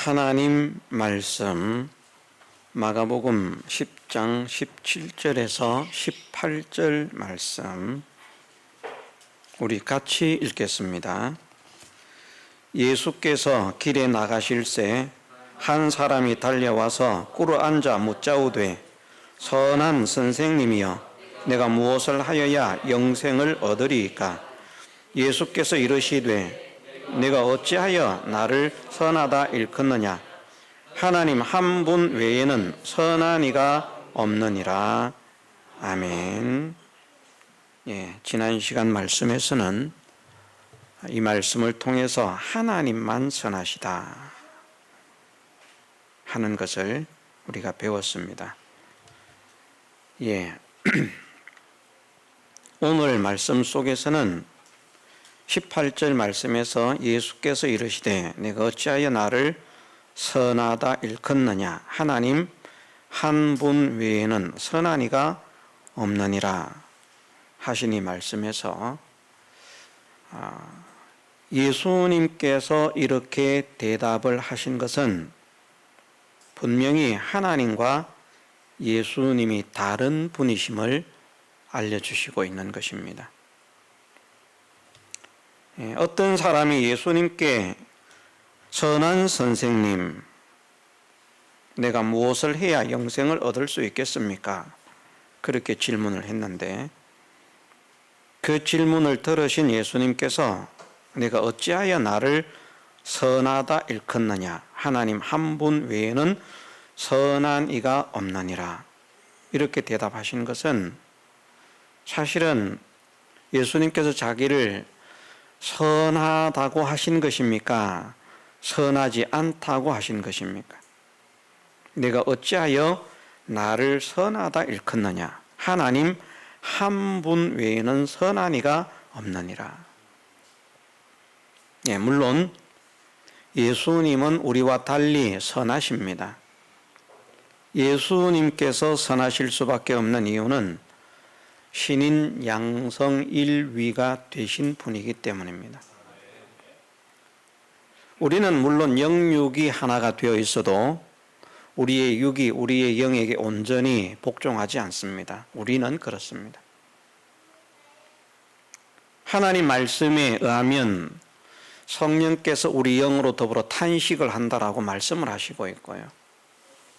하나님 말씀 마가복음 10장 17절에서 18절 말씀 우리 같이 읽겠습니다. 예수께서 길에 나가실새 한 사람이 달려와서 꿇어 앉아 묻자오되 선한 선생님이여 내가 무엇을 하여야 영생을 얻으리이까? 예수께서 이르시되 내가 어찌하여 나를 선하다 일컫느냐? 하나님 한 분 외에는 선한 이가 없느니라. 아멘. 지난 시간 말씀에서는 이 말씀을 통해서 하나님만 선하시다 하는 것을 우리가 배웠습니다. 오늘 말씀 속에서는 18절 말씀에서 예수께서 이르시되 내가 어찌하여 나를 선하다 일컫느냐? 하나님 한 분 외에는 선한 이가 없느니라 하신 이 말씀에서 예수님께서 이렇게 대답을 하신 것은 분명히 하나님과 예수님이 다른 분이심을 알려주시고 있는 것입니다. 어떤 사람이 예수님께 선한 선생님, 내가 무엇을 해야 영생을 얻을 수 있겠습니까? 그렇게 질문을 했는데 그 질문을 들으신 예수님께서 내가 어찌하여 나를 선하다 일컫느냐? 하나님 한 분 외에는 선한 이가 없느니라. 이렇게 대답하신 것은 사실은 예수님께서 자기를 선하다고 하신 것입니까? 선하지 않다고 하신 것입니까? 내가 어찌하여 나를 선하다 일컫느냐? 하나님 한 분 외에는 선한 이가 없느니라. 물론 예수님은 우리와 달리 선하십니다. 예수님께서 선하실 수밖에 없는 이유는 신인 양성일위가 되신 분이기 때문입니다. 우리는 물론 영육이 하나가 되어 있어도 우리의 육이 우리의 영에게 온전히 복종하지 않습니다. 우리는 그렇습니다. 하나님 말씀에 의하면 성령께서 우리 영으로 더불어 탄식을 한다라고 말씀을 하시고 있고요.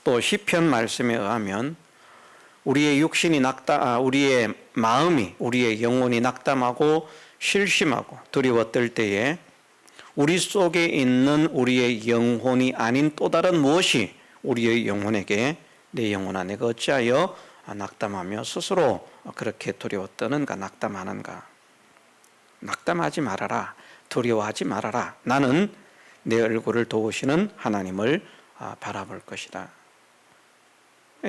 또 시편 말씀에 의하면 우리의 육신이 우리의 마음이, 우리의 영혼이 낙담하고 실심하고 두려워 떨 때에 우리 속에 있는 우리의 영혼이 아닌 또 다른 무엇이 우리의 영혼에게 내 영혼아 내가 어찌하여 낙담하며 스스로 그렇게 두려워 떠는가 낙담하는가? 낙담하지 말아라. 두려워하지 말아라. 나는 내 얼굴을 도우시는 하나님을 바라볼 것이다.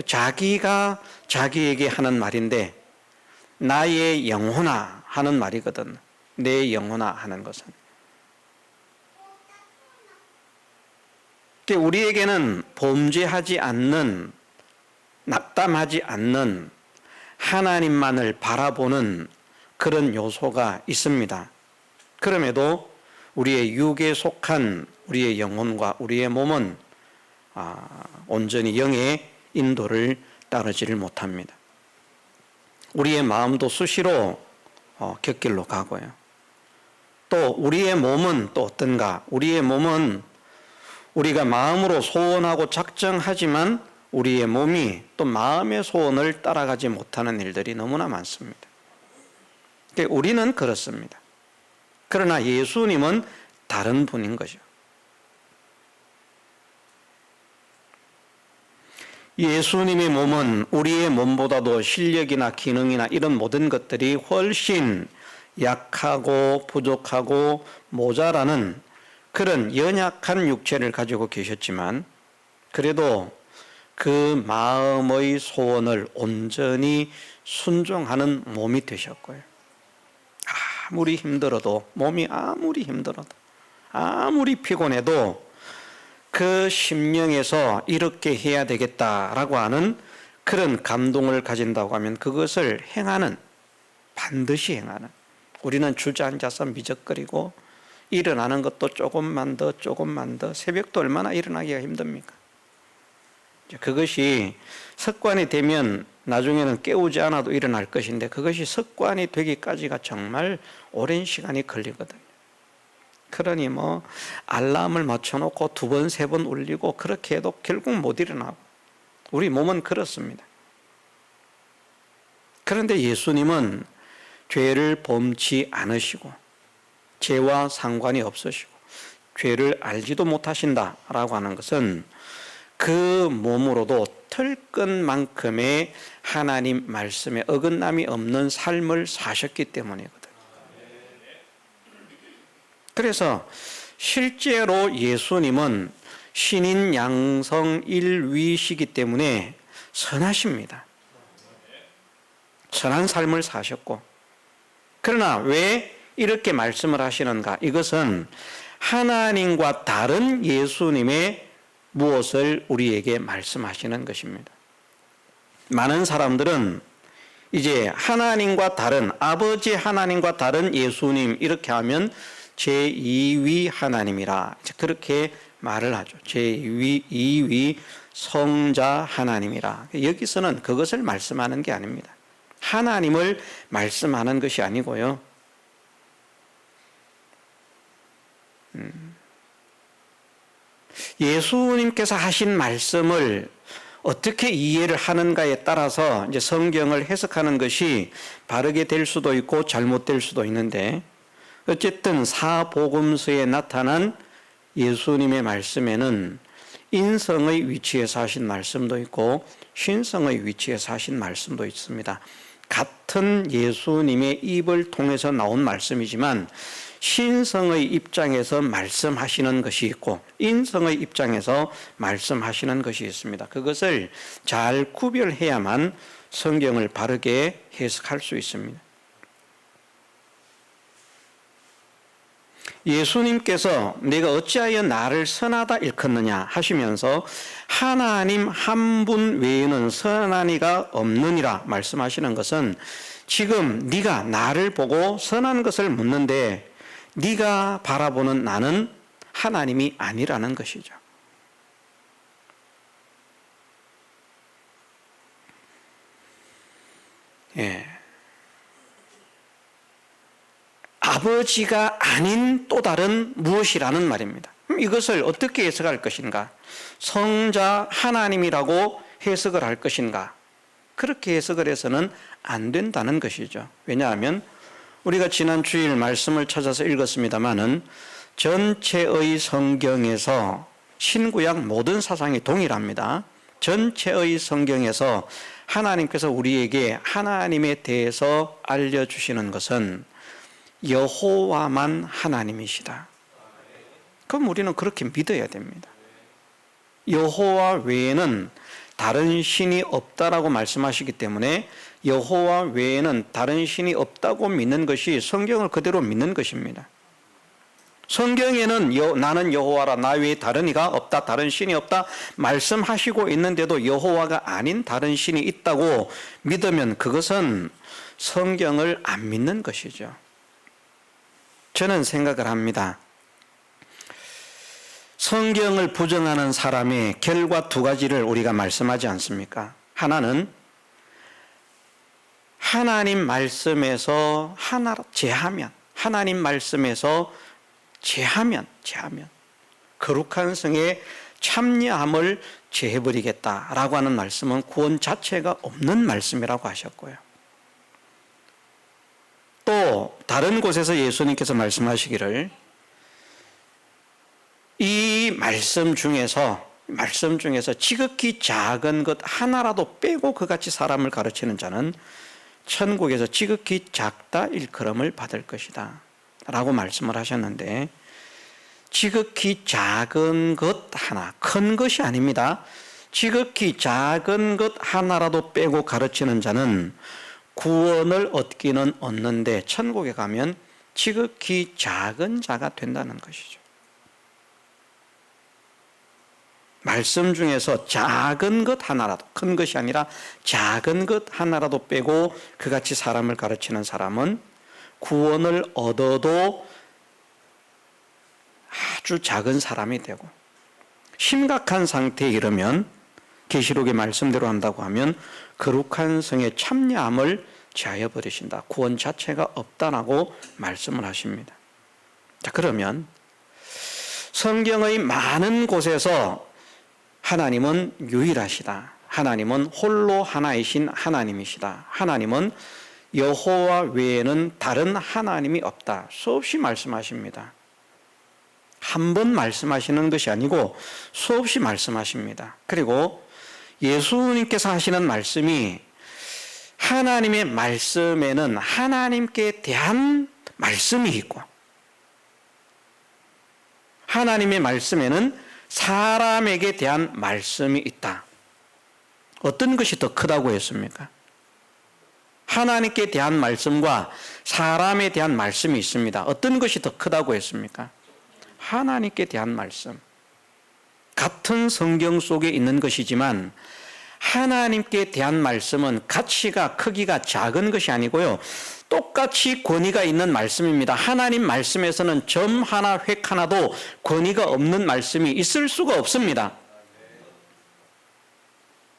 자기가 자기에게 하는 말인데 나의 영혼아 하는 말이거든. 내 영혼아 하는 것은. 우리에게는 범죄하지 않는, 낙담하지 않는 하나님만을 바라보는 그런 요소가 있습니다. 그럼에도 우리의 육에 속한 우리의 영혼과 우리의 몸은 온전히 영의 인도를 따르지를 못합니다. 우리의 마음도 수시로 곁길로 가고요. 또 우리의 몸은 또 어떤가? 우리의 몸은 우리가 마음으로 소원하고 작정하지만 우리의 몸이 또 마음의 소원을 따라가지 못하는 일들이 너무나 많습니다. 우리는 그렇습니다. 그러나 예수님은 다른 분인 거죠. 예수님의 몸은 우리의 몸보다도 실력이나 기능이나 이런 모든 것들이 훨씬 약하고 부족하고 모자라는 그런 연약한 육체를 가지고 계셨지만 그래도 그 마음의 소원을 온전히 순종하는 몸이 되셨고요. 아무리 힘들어도 몸이 아무리 힘들어도 아무리 피곤해도 그 심령에서 이렇게 해야 되겠다라고 하는 그런 감동을 가진다고 하면 그것을 행하는, 반드시 행하는, 우리는 주저앉아서 미적거리고 일어나는 것도 조금만 더, 새벽도 얼마나 일어나기가 힘듭니까? 그것이 습관이 되면 나중에는 깨우지 않아도 일어날 것인데 그것이 습관이 되기까지가 정말 오랜 시간이 걸리거든요. 그러니 알람을 맞춰놓고 2번, 3번 울리고 그렇게 해도 결국 못 일어나고 우리 몸은 그렇습니다. 그런데 예수님은 죄를 범치 않으시고 죄와 상관이 없으시고 죄를 알지도 못하신다라고 하는 것은 그 몸으로도 털끝만큼의 하나님 말씀에 어긋남이 없는 삶을 사셨기 때문이거든요. 그래서 실제로 예수님은 신인 양성 일위시기 때문에 선하십니다. 선한 삶을 사셨고, 그러나 왜 이렇게 말씀을 하시는가? 이것은 하나님과 다른 예수님의 무엇을 우리에게 말씀하시는 것입니다. 많은 사람들은 이제 하나님과 다른, 아버지 하나님과 다른 예수님 이렇게 하면 제2위 하나님이라 그렇게 말을 하죠. 제2위 성자 하나님이라. 여기서는 그것을 말씀하는 게 아닙니다. 하나님을 말씀하는 것이 아니고요. 예수님께서 하신 말씀을 어떻게 이해를 하는가에 따라서 이제 성경을 해석하는 것이 바르게 될 수도 있고 잘못될 수도 있는데, 어쨌든 사복음서에 나타난 예수님의 말씀에는 인성의 위치에서 하신 말씀도 있고 신성의 위치에서 하신 말씀도 있습니다. 같은 예수님의 입을 통해서 나온 말씀이지만 신성의 입장에서 말씀하시는 것이 있고 인성의 입장에서 말씀하시는 것이 있습니다. 그것을 잘 구별해야만 성경을 바르게 해석할 수 있습니다. 예수님께서 내가 어찌하여 나를 선하다 일컫느냐 하시면서 하나님 한 분 외에는 선한 이가 없느니라 말씀하시는 것은 지금 네가 나를 보고 선한 것을 묻는데 네가 바라보는 나는 하나님이 아니라는 것이죠. 예. 아버지가 아닌 또 다른 무엇이라는 말입니다. 이것을 어떻게 해석할 것인가? 성자 하나님이라고 해석을 할 것인가? 그렇게 해석을 해서는 안 된다는 것이죠. 왜냐하면 우리가 지난 주일 말씀을 찾아서 읽었습니다마는 전체의 성경에서 신구약 모든 사상이 동일합니다. 전체의 성경에서 하나님께서 우리에게 하나님에 대해서 알려주시는 것은 여호와만 하나님이시다. 그럼 우리는 그렇게 믿어야 됩니다. 여호와 외에는 다른 신이 없다라고 말씀하시기 때문에 여호와 외에는 다른 신이 없다고 믿는 것이 성경을 그대로 믿는 것입니다. 성경에는 나는 여호와라 나 외에 다른 이가 없다, 다른 신이 없다 말씀하시고 있는데도 여호와가 아닌 다른 신이 있다고 믿으면 그것은 성경을 안 믿는 것이죠. 저는 생각을 합니다. 성경을 부정하는 사람의 결과 2가지를 우리가 말씀하지 않습니까? 하나는 하나님 말씀에서 제하면, 하나님 말씀에서 제하면 거룩한 성의 참여함을 제해버리겠다라고 하는 말씀은 구원 자체가 없는 말씀이라고 하셨고요. 또 다른 곳에서 예수님께서 말씀하시기를 이 말씀 중에서 지극히 작은 것 하나라도 빼고 그같이 사람을 가르치는 자는 천국에서 지극히 작다 일컬음을 받을 것이다 라고 말씀을 하셨는데, 지극히 작은 것 하나, 큰 것이 아닙니다. 지극히 작은 것 하나라도 빼고 가르치는 자는 구원을 얻기는 얻는데 천국에 가면 지극히 작은 자가 된다는 것이죠. 말씀 중에서 작은 것 하나라도, 큰 것이 아니라 작은 것 하나라도 빼고 그같이 사람을 가르치는 사람은 구원을 얻어도 아주 작은 사람이 되고 심각한 상태에 이르면 계시록의 말씀대로 한다고 하면 거룩한 성의 참여함을 제하여 버리신다. 구원 자체가 없다라고 말씀을 하십니다. 자, 그러면 성경의 많은 곳에서 하나님은 유일하시다. 하나님은 홀로 하나이신 하나님이시다. 하나님은 여호와 외에는 다른 하나님이 없다. 수없이 말씀하십니다. 한 번 말씀하시는 것이 아니고 수없이 말씀하십니다. 그리고 예수님께서 하시는 말씀이 하나님의 말씀에는 하나님께 대한 말씀이 있고 하나님의 말씀에는 사람에게 대한 말씀이 있다. 어떤 것이 더 크다고 했습니까? 하나님께 대한 말씀과 사람에 대한 말씀이 있습니다. 어떤 것이 더 크다고 했습니까? 하나님께 대한 말씀. 같은 성경 속에 있는 것이지만 하나님께 대한 말씀은 가치가 크기가 작은 것이 아니고요. 똑같이 권위가 있는 말씀입니다. 하나님 말씀에서는 점 하나 획 하나도 권위가 없는 말씀이 있을 수가 없습니다.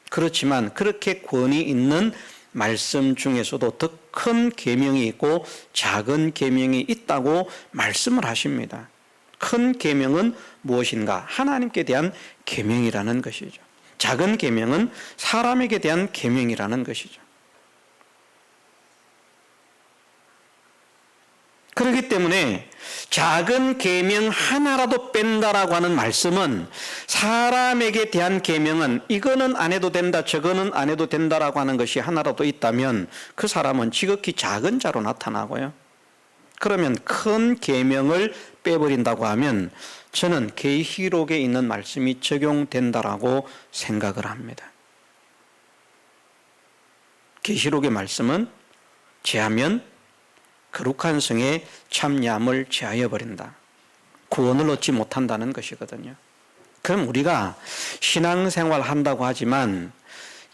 그렇지만 그렇게 권위 있는 말씀 중에서도 더 큰 계명이 있고 작은 계명이 있다고 말씀을 하십니다. 큰 계명은 무엇인가? 하나님께 대한 계명이라는 것이죠. 작은 계명은 사람에게 대한 계명이라는 것이죠. 그렇기 때문에 작은 계명 하나라도 뺀다라고 하는 말씀은 사람에게 대한 계명은 이거는 안 해도 된다, 저거는 안 해도 된다라고 하는 것이 하나라도 있다면 그 사람은 지극히 작은 자로 나타나고요. 그러면 큰 계명을 빼버린다고 하면 저는 계시록에 있는 말씀이 적용된다라고 생각을 합니다. 계시록의 말씀은 제하면 거룩한 성에 참여함을 제하여 버린다. 구원을 얻지 못한다는 것이거든요. 그럼 우리가 신앙생활 한다고 하지만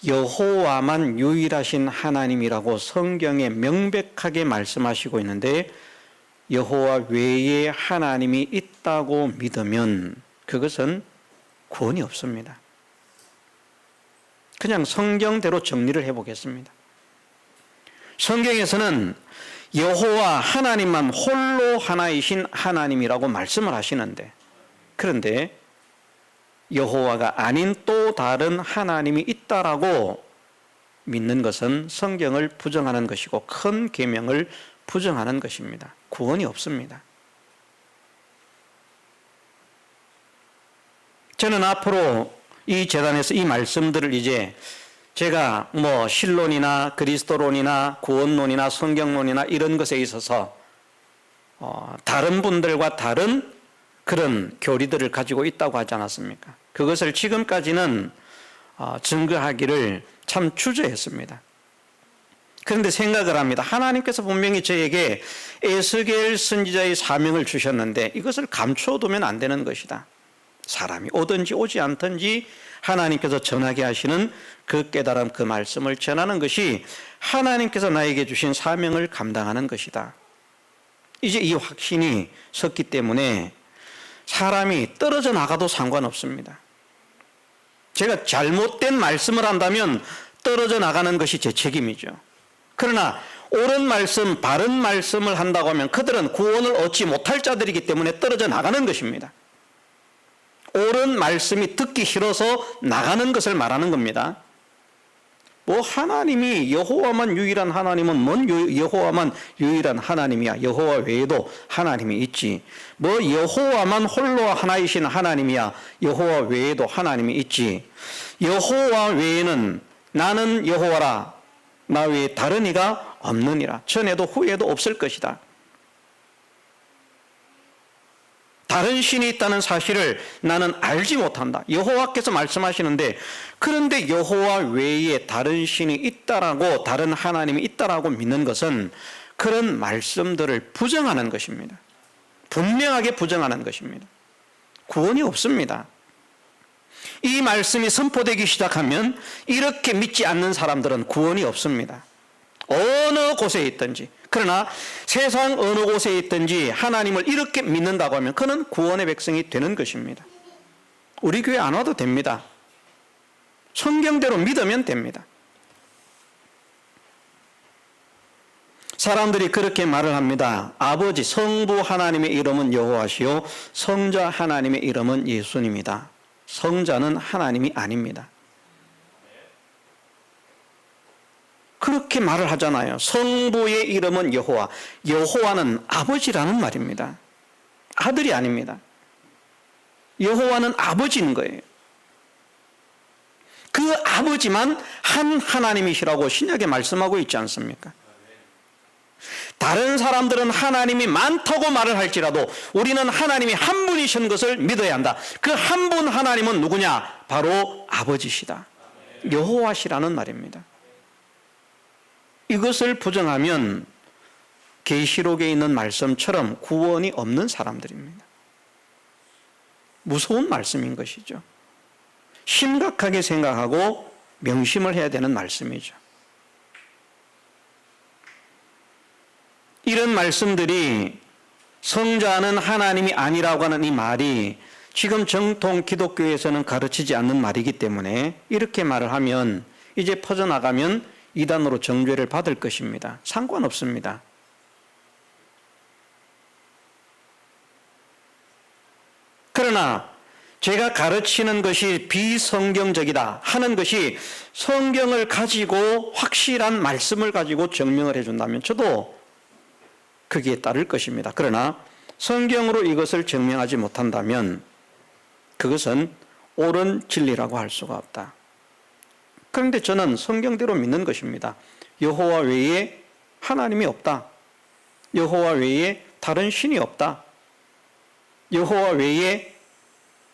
여호와만 유일하신 하나님이라고 성경에 명백하게 말씀하시고 있는데 여호와 외에 하나님이 있다고 믿으면 그것은 구원이 없습니다. 그냥 성경대로 정리를 해보겠습니다. 성경에서는 여호와 하나님만 홀로 하나이신 하나님이라고 말씀을 하시는데 그런데 여호와가 아닌 또 다른 하나님이 있다라고 믿는 것은 성경을 부정하는 것이고 큰 계명을 부정하는 것입니다. 구원이 없습니다. 저는 앞으로 이 재단에서 이 말씀들을 이제 제가 신론이나 그리스도론이나 구원론이나 성경론이나 이런 것에 있어서 다른 분들과 다른 그런 교리들을 가지고 있다고 하지 않았습니까? 그것을 지금까지는 증거하기를 참 주저했습니다. 그런데 생각을 합니다. 하나님께서 분명히 저에게 에스겔 선지자의 사명을 주셨는데 이것을 감춰두면 안 되는 것이다. 사람이 오든지 오지 않든지 하나님께서 전하게 하시는 그 깨달음, 그 말씀을 전하는 것이 하나님께서 나에게 주신 사명을 감당하는 것이다. 이제 이 확신이 섰기 때문에 사람이 떨어져 나가도 상관없습니다. 제가 잘못된 말씀을 한다면 떨어져 나가는 것이 제 책임이죠. 그러나 옳은 말씀, 바른 말씀을 한다고 하면 그들은 구원을 얻지 못할 자들이기 때문에 떨어져 나가는 것입니다. 옳은 말씀이 듣기 싫어서 나가는 것을 말하는 겁니다. 하나님이 여호와만 유일한 하나님은 뭔 여호와만 유일한 하나님이야. 여호와 외에도 하나님이 있지. 여호와만 홀로 하나이신 하나님이야. 여호와 외에도 하나님이 있지. 여호와 외에는 나는 여호와라. 나 외에 다른 이가 없느니라. 전에도 후에도 없을 것이다. 다른 신이 있다는 사실을 나는 알지 못한다. 여호와께서 말씀하시는데 그런데 여호와 외에 다른 신이 있다라고 다른 하나님이 있다라고 믿는 것은 그런 말씀들을 부정하는 것입니다. 분명하게 부정하는 것입니다. 구원이 없습니다. 이 말씀이 선포되기 시작하면 이렇게 믿지 않는 사람들은 구원이 없습니다. 어느 곳에 있든지. 그러나 세상 어느 곳에 있든지 하나님을 이렇게 믿는다고 하면 그는 구원의 백성이 되는 것입니다. 우리 교회 안 와도 됩니다. 성경대로 믿으면 됩니다. 사람들이 그렇게 말을 합니다. 아버지 성부 하나님의 이름은 여호와시요 성자 하나님의 이름은 예수님이다. 성자는 하나님이 아닙니다. 그렇게 말을 하잖아요. 성부의 이름은 여호와. 여호와는 아버지라는 말입니다. 아들이 아닙니다. 여호와는 아버지인 거예요. 그 아버지만 한 하나님이시라고 신약에 말씀하고 있지 않습니까? 다른 사람들은 하나님이 많다고 말을 할지라도 우리는 하나님이 한 분이신 것을 믿어야 한다. 그 한 분 하나님은 누구냐? 바로 아버지시다. 여호와시라는 말입니다. 이것을 부정하면 계시록에 있는 말씀처럼 구원이 없는 사람들입니다. 무서운 말씀인 것이죠. 심각하게 생각하고 명심을 해야 되는 말씀이죠. 이런 말씀들이 성자는 하나님이 아니라고 하는 이 말이 지금 정통 기독교에서는 가르치지 않는 말이기 때문에 이렇게 말을 하면 이제 퍼져나가면 이단으로 정죄를 받을 것입니다. 상관없습니다. 그러나 제가 가르치는 것이 비성경적이다 하는 것이 성경을 가지고 확실한 말씀을 가지고 증명을 해준다면 저도 거기에 따를 것입니다. 그러나 성경으로 이것을 증명하지 못한다면 그것은 옳은 진리라고 할 수가 없다. 그런데 저는 성경대로 믿는 것입니다. 여호와 외에 하나님이 없다. 여호와 외에 다른 신이 없다. 여호와 외에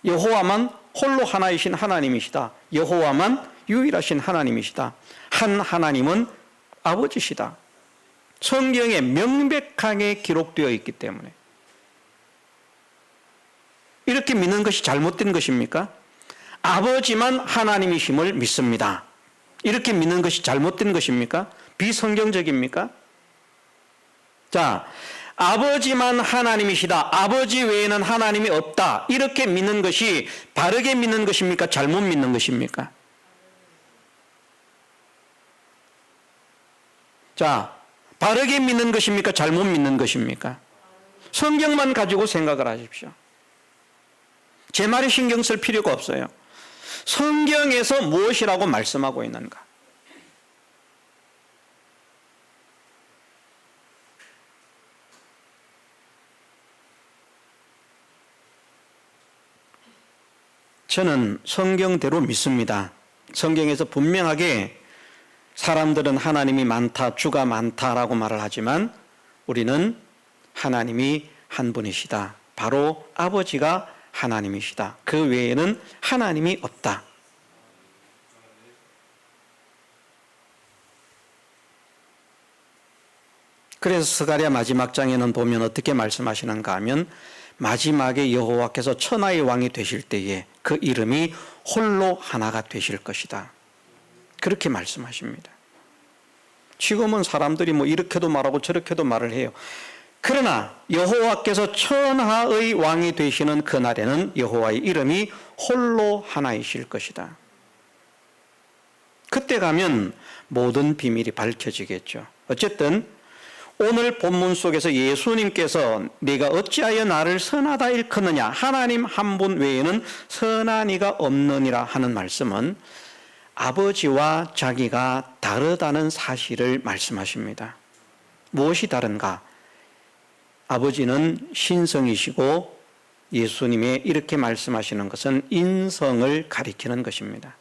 여호와만 홀로 하나이신 하나님이시다. 여호와만 유일하신 하나님이시다. 한 하나님은 아버지시다. 성경에 명백하게 기록되어 있기 때문에 이렇게 믿는 것이 잘못된 것입니까? 아버지만 하나님이심을 믿습니다. 이렇게 믿는 것이 잘못된 것입니까? 비성경적입니까? 자, 아버지만 하나님이시다. 아버지 외에는 하나님이 없다. 이렇게 믿는 것이 바르게 믿는 것입니까? 잘못 믿는 것입니까? 자, 바르게 믿는 것입니까? 잘못 믿는 것입니까? 성경만 가지고 생각을 하십시오. 제 말에 신경 쓸 필요가 없어요. 성경에서 무엇이라고 말씀하고 있는가? 저는 성경대로 믿습니다. 성경에서 분명하게 사람들은 하나님이 많다, 주가 많다라고 말을 하지만 우리는 하나님이 한 분이시다. 바로 아버지가 하나님이시다. 그 외에는 하나님이 없다. 그래서 스가랴 마지막 장에는 보면 어떻게 말씀하시는가 하면 마지막에 여호와께서 천하의 왕이 되실 때에 그 이름이 홀로 하나가 되실 것이다. 그렇게 말씀하십니다. 지금은 사람들이 뭐 이렇게도 말하고 저렇게도 말을 해요. 그러나 여호와께서 천하의 왕이 되시는 그날에는 여호와의 이름이 홀로 하나이실 것이다. 그때 가면 모든 비밀이 밝혀지겠죠. 어쨌든 오늘 본문 속에서 예수님께서 네가 어찌하여 나를 선하다 일컫느냐, 하나님 한 분 외에는 선한 이가 없느니라 하는 말씀은 아버지와 자기가 다르다는 사실을 말씀하십니다. 무엇이 다른가? 아버지는 신성이시고 예수님의 이렇게 말씀하시는 것은 인성을 가리키는 것입니다.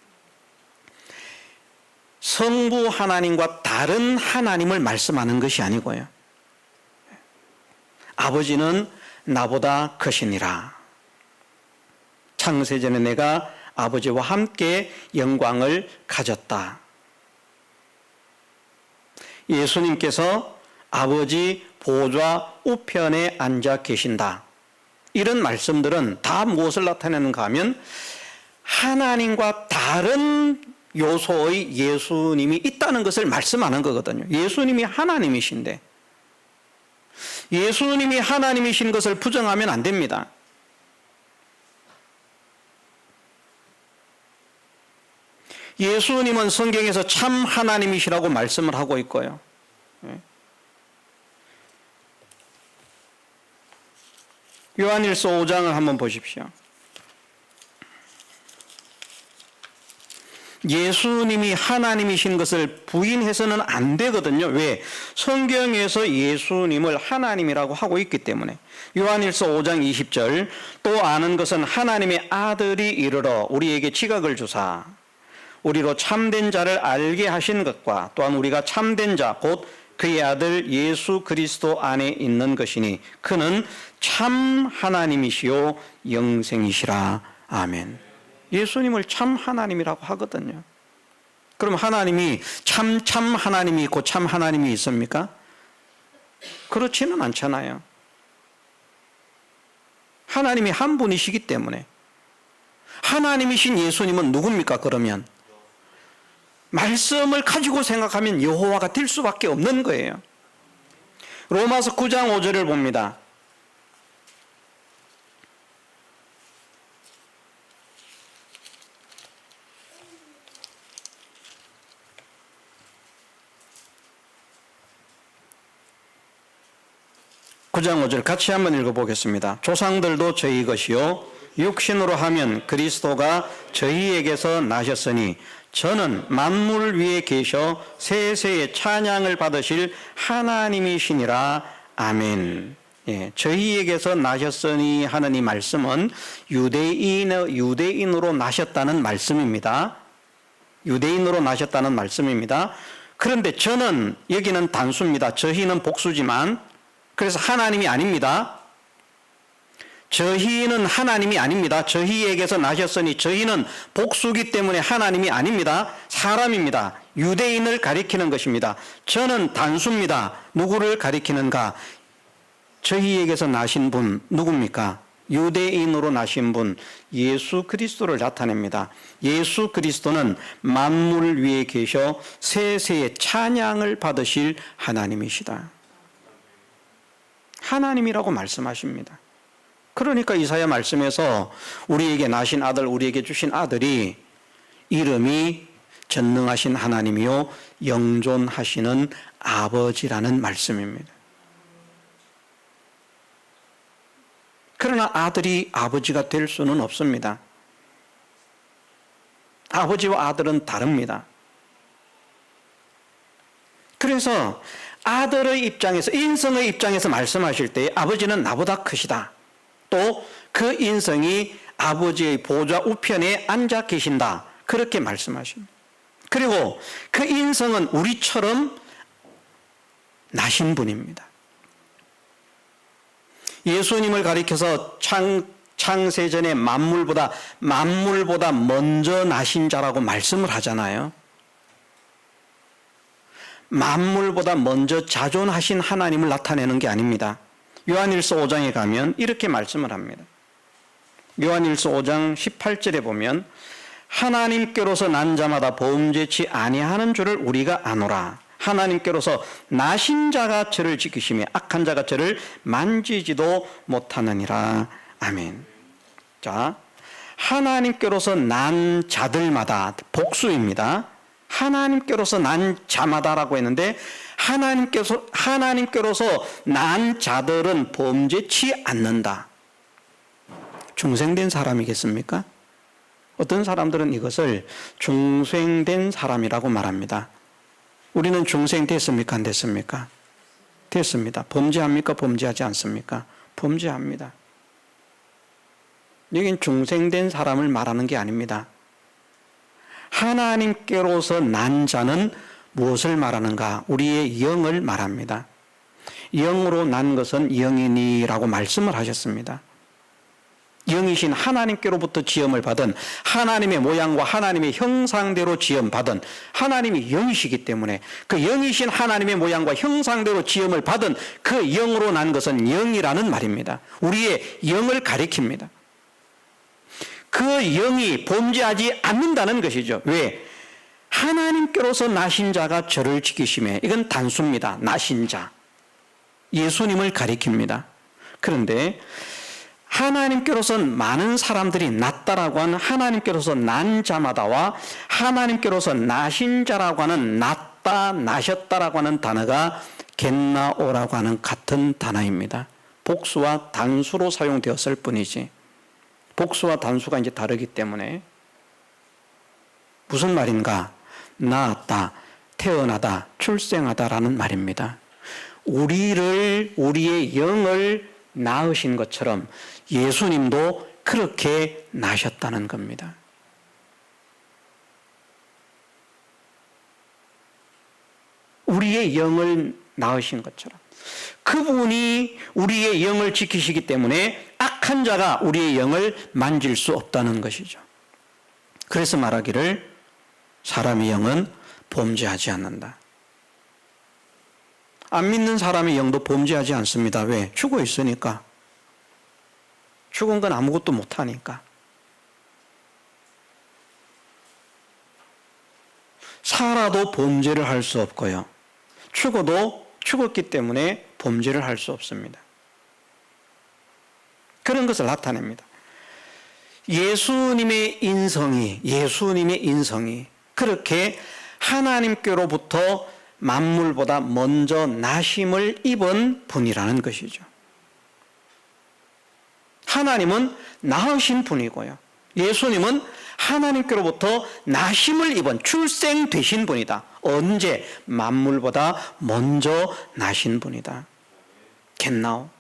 성부 하나님과 다른 하나님을 말씀하는 것이 아니고요. 아버지는 나보다 크시니라. 창세전에 내가 아버지와 함께 영광을 가졌다. 예수님께서 아버지 보좌 우편에 앉아 계신다. 이런 말씀들은 다 무엇을 나타내는가 하면 하나님과 다른 요소의 예수님이 있다는 것을 말씀하는 거거든요. 예수님이 하나님이신데 예수님이 하나님이신 것을 부정하면 안 됩니다. 예수님은 성경에서 참 하나님이시라고 말씀을 하고 있고요. 요한일서 5장을 한번 보십시오. 예수님이 하나님이신 것을 부인해서는 안 되거든요. 왜? 성경에서 예수님을 하나님이라고 하고 있기 때문에. 요한일서 5장 20절 또 아는 것은 하나님의 아들이 이르러 우리에게 지각을 주사 우리로 참된 자를 알게 하신 것과 또한 우리가 참된 자 곧 그의 아들 예수 그리스도 안에 있는 것이니 그는 참 하나님이시요 영생이시라. 아멘. 예수님을 참 하나님이라고 하거든요. 그럼 하나님이 참 하나님이 있고 참 하나님이 있습니까? 그렇지는 않잖아요. 하나님이 한 분이시기 때문에. 하나님이신 예수님은 누굽니까 그러면? 말씀을 가지고 생각하면 여호와가 될 수밖에 없는 거예요. 로마서 9장 5절을 봅니다. (9장 5절) 같이 한번 읽어보겠습니다. 조상들도 저희 것이요 육신으로 하면 그리스도가 저희에게서 나셨으니 저는 만물 위에 계셔 세세의 찬양을 받으실 하나님이시니라. 아멘. 예, 저희에게서 나셨으니 하는 이 말씀은 유대인으로 나셨다는 말씀입니다. 유대인으로 나셨다는 말씀입니다. 그런데 저는 여기는 단수입니다. 저희는 복수지만 그래서 하나님이 아닙니다. 저희는 하나님이 아닙니다. 저희에게서 나셨으니 저희는 복수기 때문에 하나님이 아닙니다. 사람입니다. 유대인을 가리키는 것입니다. 저는 단수입니다. 누구를 가리키는가? 저희에게서 나신 분 누굽니까? 유대인으로 나신 분 예수 그리스도를 나타냅니다. 예수 그리스도는 만물 위에 계셔 세세의 찬양을 받으실 하나님이시다. 하나님이라고 말씀하십니다. 그러니까 이사야 말씀에서 우리에게 나신 아들, 우리에게 주신 아들이 이름이 전능하신 하나님이요 영존하시는 아버지라는 말씀입니다. 그러나 아들이 아버지가 될 수는 없습니다. 아버지와 아들은 다릅니다. 그래서 아들의 입장에서, 인성의 입장에서 말씀하실 때 아버지는 나보다 크시다. 또 그 인성이 아버지의 보좌 우편에 앉아 계신다. 그렇게 말씀하십니다. 그리고 그 인성은 우리처럼 나신 분입니다. 예수님을 가리켜서 창세전에 만물보다 먼저 나신 자라고 말씀을 하잖아요. 만물보다 먼저 자존하신 하나님을 나타내는 게 아닙니다. 요한일서 5장에 가면 이렇게 말씀을 합니다. 요한일서 5장 18절에 보면 하나님께로서 난 자마다 범죄치 아니하는 줄을 우리가 아노라. 하나님께로서 나신 자가 저를 지키시며 악한 자가 저를 만지지도 못하느니라. 아멘. 자, 하나님께로서 난 자들마다 복수입니다. 하나님께로서 난 자마다라고 했는데 하나님께로서 난 자들은 범죄치 않는다. 중생된 사람이겠습니까? 어떤 사람들은 이것을 중생된 사람이라고 말합니다. 우리는 중생됐습니까? 안 됐습니까? 됐습니다. 범죄합니까? 범죄하지 않습니까? 범죄합니다. 여긴 중생된 사람을 말하는 게 아닙니다. 하나님께로서 난 자는 무엇을 말하는가? 우리의 영을 말합니다. 영으로 난 것은 영이니라고 말씀을 하셨습니다. 영이신 하나님께로부터 지음을 받은 하나님의 모양과 하나님의 형상대로 지음받은 하나님이 영이시기 때문에 그 영이신 하나님의 모양과 형상대로 지음을 받은 그 영으로 난 것은 영이라는 말입니다. 우리의 영을 가리킵니다. 그 영이 범죄하지 않는다는 것이죠. 왜? 하나님께로서 나신 자가 저를 지키심에, 이건 단수입니다. 나신 자, 예수님을 가리킵니다. 그런데 하나님께로서는 많은 사람들이 낫다라고 하는 하나님께로서 난 자마다와 하나님께로서 나신 자라고 하는 낫다, 나셨다라고 하는 단어가 겟나오라고 하는 같은 단어입니다. 복수와 단수로 사용되었을 뿐이지, 복수와 단수가 이제 다르기 때문에. 무슨 말인가? 낳았다, 태어나다, 출생하다라는 말입니다. 우리의 영을 낳으신 것처럼 예수님도 그렇게 나셨다는 겁니다. 우리의 영을 낳으신 것처럼 그분이 우리의 영을 지키시기 때문에 악한 자가 우리의 영을 만질 수 없다는 것이죠. 그래서 말하기를 사람의 영은 범죄하지 않는다. 안 믿는 사람의 영도 범죄하지 않습니다. 왜? 죽어 있으니까. 죽은 건 아무것도 못하니까. 살아도 범죄를 할 수 없고요. 죽어도 죽었기 때문에 범죄를 할 수 없습니다. 그런 것을 나타냅니다. 예수님의 인성이 그렇게 하나님께로부터 만물보다 먼저 나심을 입은 분이라는 것이죠. 하나님은 낳으신 분이고요. 예수님은 하나님께로부터 나심을 입은 출생되신 분이다. 언제? 만물보다 먼저 나신 분이다. 겟나오.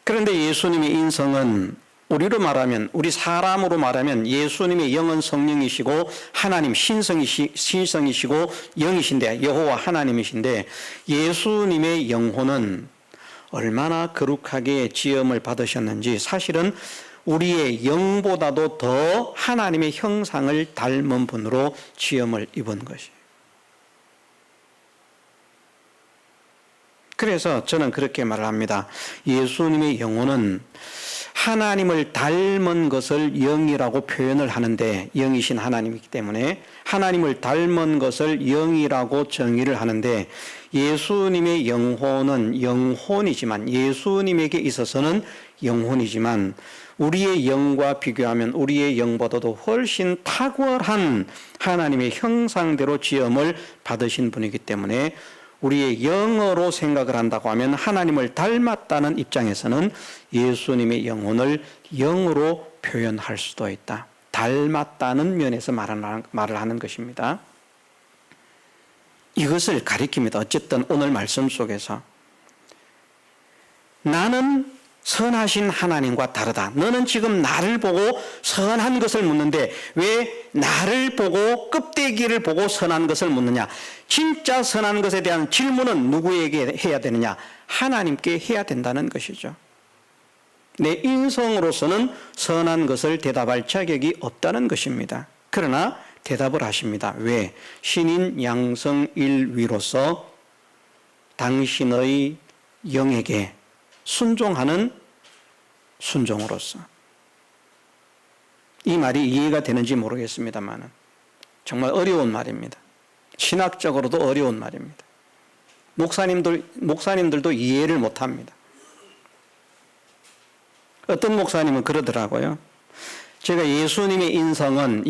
그런데 예수님의 인성은 우리로 말하면, 우리 사람으로 말하면 예수님의 영은 성령이시고 하나님 신성이시고 영이신데, 여호와 하나님이신데, 예수님의 영혼은 얼마나 거룩하게 지음을 받으셨는지 사실은 우리의 영보다도 더 하나님의 형상을 닮은 분으로 지음을 입은 것이에요. 그래서 저는 그렇게 말을 합니다. 예수님의 영혼은 하나님을 닮은 것을 영이라고 표현을 하는데, 영이신 하나님이기 때문에 하나님을 닮은 것을 영이라고 정의를 하는데, 예수님의 영혼은 영혼이지만, 예수님에게 있어서는 영혼이지만 우리의 영과 비교하면 우리의 영보다도 훨씬 탁월한 하나님의 형상대로 지음을 받으신 분이기 때문에 우리의 영어로 생각을 한다고 하면 하나님을 닮았다는 입장에서는 예수님의 영혼을 영으로 표현할 수도 있다. 닮았다는 면에서 말을 하는 것입니다. 이것을 가리킵니다. 어쨌든 오늘 말씀 속에서 나는 선하신 하나님과 다르다. 너는 지금 나를 보고 선한 것을 묻는데 왜 나를 보고 껍데기를 보고 선한 것을 묻느냐? 진짜 선한 것에 대한 질문은 누구에게 해야 되느냐? 하나님께 해야 된다는 것이죠. 내 인성으로서는 선한 것을 대답할 자격이 없다는 것입니다. 그러나 대답을 하십니다. 왜? 신인 양성일위로서 당신의 영에게 순종하는 순종으로서. 이 말이 이해가 되는지 모르겠습니다만 정말 어려운 말입니다. 신학적으로도 어려운 말입니다. 목사님들도 이해를 못합니다. 어떤 목사님은 그러더라고요. 제가 예수님의 인성은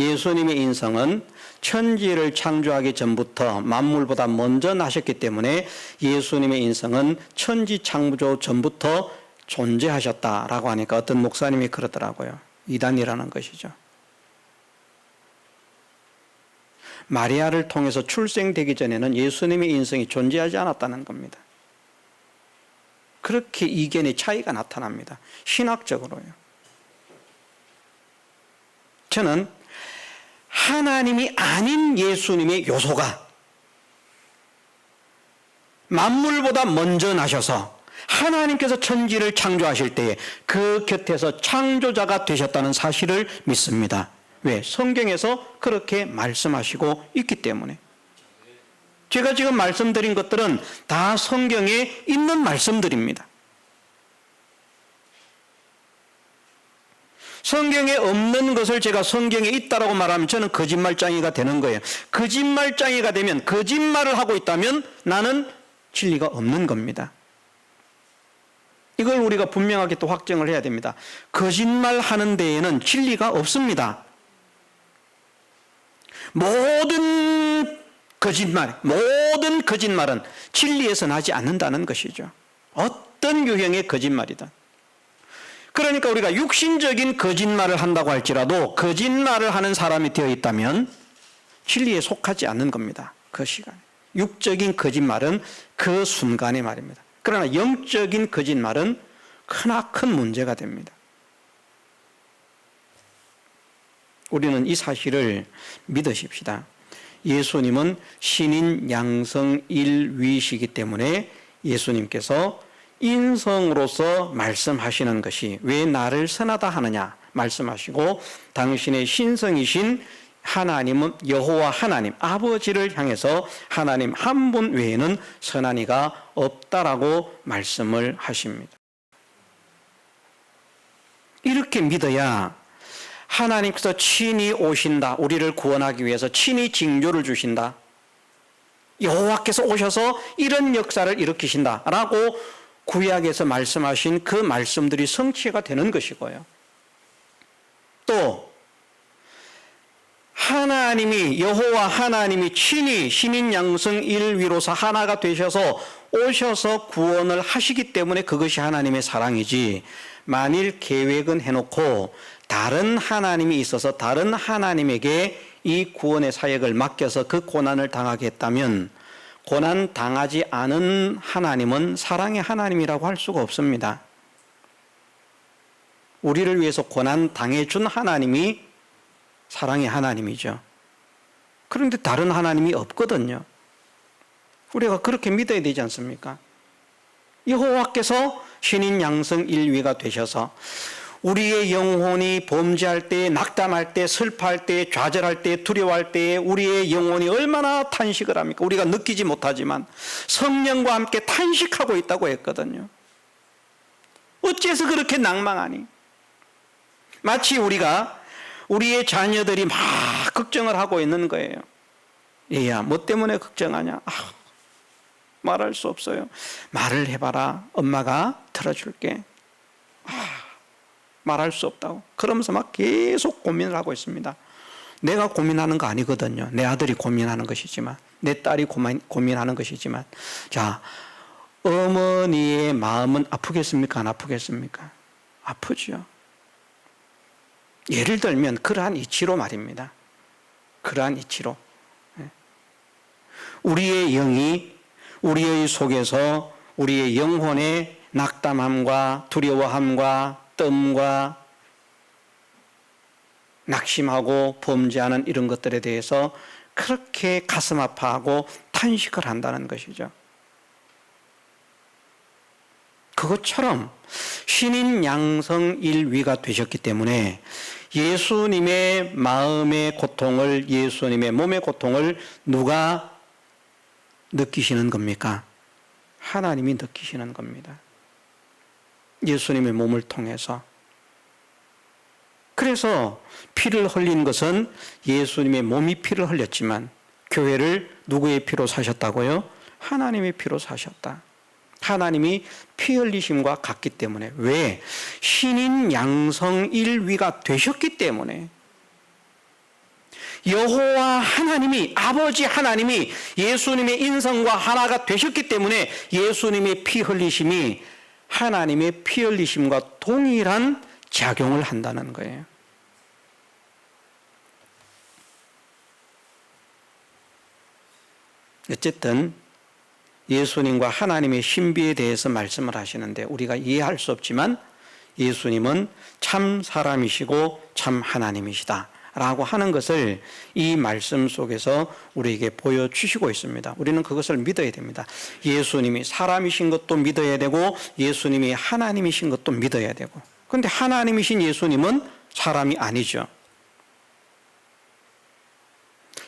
천지를 창조하기 전부터 만물보다 먼저 나셨기 때문에 예수님의 인성은 천지 창조 전부터 존재하셨다라고 하니까 어떤 목사님이 그러더라고요. 이단이라는 것이죠. 마리아를 통해서 출생되기 전에는 예수님의 인성이 존재하지 않았다는 겁니다. 그렇게 이견의 차이가 나타납니다. 신학적으로요. 저는 하나님이 아닌 예수님의 요소가 만물보다 먼저 나셔서 하나님께서 천지를 창조하실 때에 그 곁에서 창조자가 되셨다는 사실을 믿습니다. 왜? 성경에서 그렇게 말씀하시고 있기 때문에. 제가 지금 말씀드린 것들은 다 성경에 있는 말씀들입니다. 성경에 없는 것을 제가 성경에 있다라고 말하면 저는 거짓말장이가 되는 거예요. 거짓말장이가 되면, 거짓말을 하고 있다면 나는 진리가 없는 겁니다. 이걸 우리가 분명하게 또 확정을 해야 됩니다. 거짓말하는 데에는 진리가 없습니다. 모든 거짓말은 진리에서 나지 않는다는 것이죠. 어떤 유형의 거짓말이든. 그러니까 우리가 육신적인 거짓말을 한다고 할지라도 거짓말을 하는 사람이 되어 있다면 진리에 속하지 않는 겁니다. 그 시간에. 육적인 거짓말은 그 순간의 말입니다. 그러나 영적인 거짓말은 크나큰 문제가 됩니다. 우리는 이 사실을 믿으십시다. 예수님은 신인 양성 일위시기 때문에 예수님께서 인성으로서 말씀하시는 것이 왜 나를 선하다 하느냐 말씀하시고 당신의 신성이신 하나님은 여호와 하나님 아버지를 향해서 하나님 한 분 외에는 선한 이가 없다라고 말씀을 하십니다. 이렇게 믿어야 하나님께서 친히 오신다. 우리를 구원하기 위해서 친히 징조를 주신다. 여호와께서 오셔서 이런 역사를 일으키신다라고 구약에서 말씀하신 그 말씀들이 성취가 되는 것이고요. 또 하나님이 여호와 하나님이 친히 신인 양성 일위로서 하나가 되셔서 오셔서 구원을 하시기 때문에 그것이 하나님의 사랑이지, 만일 계획은 해놓고 다른 하나님이 있어서 다른 하나님에게 이 구원의 사역을 맡겨서 그 고난을 당하게 했다면 고난 당하지 않은 하나님은 사랑의 하나님이라고 할 수가 없습니다. 우리를 위해서 고난 당해준 하나님이 사랑의 하나님이죠. 그런데 다른 하나님이 없거든요. 우리가 그렇게 믿어야 되지 않습니까? 여호와께서 신인 양성 일위가 되셔서 우리의 영혼이 범죄할 때, 낙담할 때, 슬퍼할 때, 좌절할 때, 두려워할 때 우리의 영혼이 얼마나 탄식을 합니까? 우리가 느끼지 못하지만 성령과 함께 탄식하고 있다고 했거든요. 어째서 그렇게 낭망하니? 마치 우리가 우리의 자녀들이 막 걱정을 하고 있는 거예요. 얘야, 뭐 때문에 걱정하냐? 말할 수 없어요. 말을 해봐라. 엄마가 들어줄게. 말할 수 없다고. 그러면서 막 계속 고민을 하고 있습니다. 내가 고민하는 거 아니거든요. 내 아들이 고민하는 것이지만, 내 딸이 고민하는 것이지만, 자, 어머니의 마음은 아프겠습니까? 안 아프겠습니까? 아프죠. 예를 들면 그러한 이치로 말입니다. 그러한 이치로. 우리의 영이 우리의 속에서 우리의 영혼의 낙담함과 두려워함과 뜸과 낙심하고 범죄하는 이런 것들에 대해서 그렇게 가슴 아파하고 탄식을 한다는 것이죠. 그것처럼 신인 양성 일위가 되셨기 때문에 예수님의 마음의 고통을, 예수님의 몸의 고통을 누가 느끼시는 겁니까? 하나님이 느끼시는 겁니다. 예수님의 몸을 통해서. 그래서 피를 흘린 것은 예수님의 몸이 피를 흘렸지만 교회를 누구의 피로 사셨다고요? 하나님의 피로 사셨다. 하나님이 피 흘리심과 같기 때문에. 왜? 신인 양성 일위가 되셨기 때문에. 여호와 하나님이, 아버지 하나님이 예수님의 인성과 하나가 되셨기 때문에 예수님의 피 흘리심이 하나님의 피 흘리심과 동일한 작용을 한다는 거예요. 어쨌든 예수님과 하나님의 신비에 대해서 말씀을 하시는데 우리가 이해할 수 없지만 예수님은 참 사람이시고 참 하나님이시다 라고 하는 것을 이 말씀 속에서 우리에게 보여주시고 있습니다. 우리는 그것을 믿어야 됩니다. 예수님이 사람이신 것도 믿어야 되고 예수님이 하나님이신 것도 믿어야 되고. 그런데 하나님이신 예수님은 사람이 아니죠.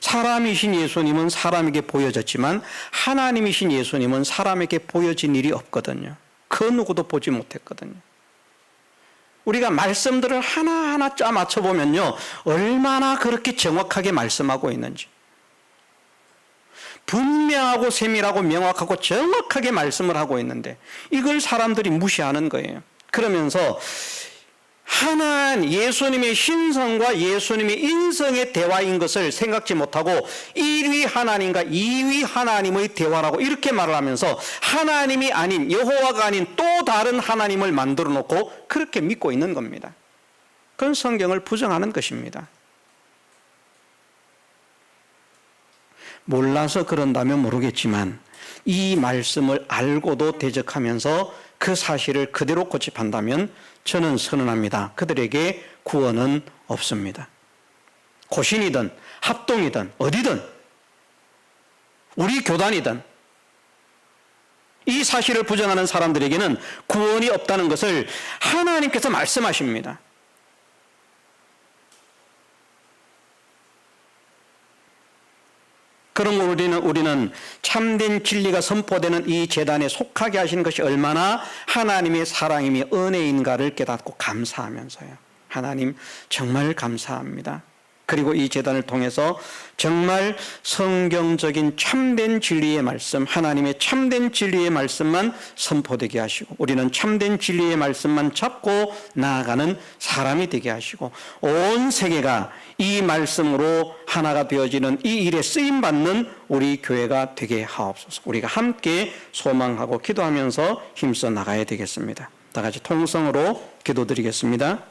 사람이신 예수님은 사람에게 보여졌지만 하나님이신 예수님은 사람에게 보여진 일이 없거든요. 그 누구도 보지 못했거든요. 우리가 말씀들을 하나하나 짜 맞춰보면요, 얼마나 그렇게 정확하게 말씀하고 있는지. 분명하고 세밀하고 명확하고 정확하게 말씀을 하고 있는데 이걸 사람들이 무시하는 거예요. 그러면서 예수님의 신성과 예수님의 인성의 대화인 것을 생각지 못하고 1위 하나님과 2위 하나님의 대화라고 이렇게 말을 하면서 하나님이 아닌, 여호와가 아닌 또 다른 하나님을 만들어 놓고 그렇게 믿고 있는 겁니다. 그건 성경을 부정하는 것입니다. 몰라서 그런다면 모르겠지만 이 말씀을 알고도 대적하면서 그 사실을 그대로 고집한다면 저는 선언합니다. 그들에게 구원은 없습니다. 고신이든 합동이든 어디든 우리 교단이든 이 사실을 부정하는 사람들에게는 구원이 없다는 것을 하나님께서 말씀하십니다. 그럼 우리는 참된 진리가 선포되는 이 제단에 속하게 하시는 것이 얼마나 하나님의 사랑이며 은혜인가를 깨닫고 감사하면서요. 하나님 정말 감사합니다. 그리고 이 제단을 통해서 정말 성경적인 참된 진리의 말씀, 하나님의 참된 진리의 말씀만 선포되게 하시고 우리는 참된 진리의 말씀만 잡고 나아가는 사람이 되게 하시고 온 세계가 이 말씀으로 하나가 되어지는 이 일에 쓰임받는 우리 교회가 되게 하옵소서. 우리가 함께 소망하고 기도하면서 힘써 나가야 되겠습니다. 다 같이 통성으로 기도드리겠습니다.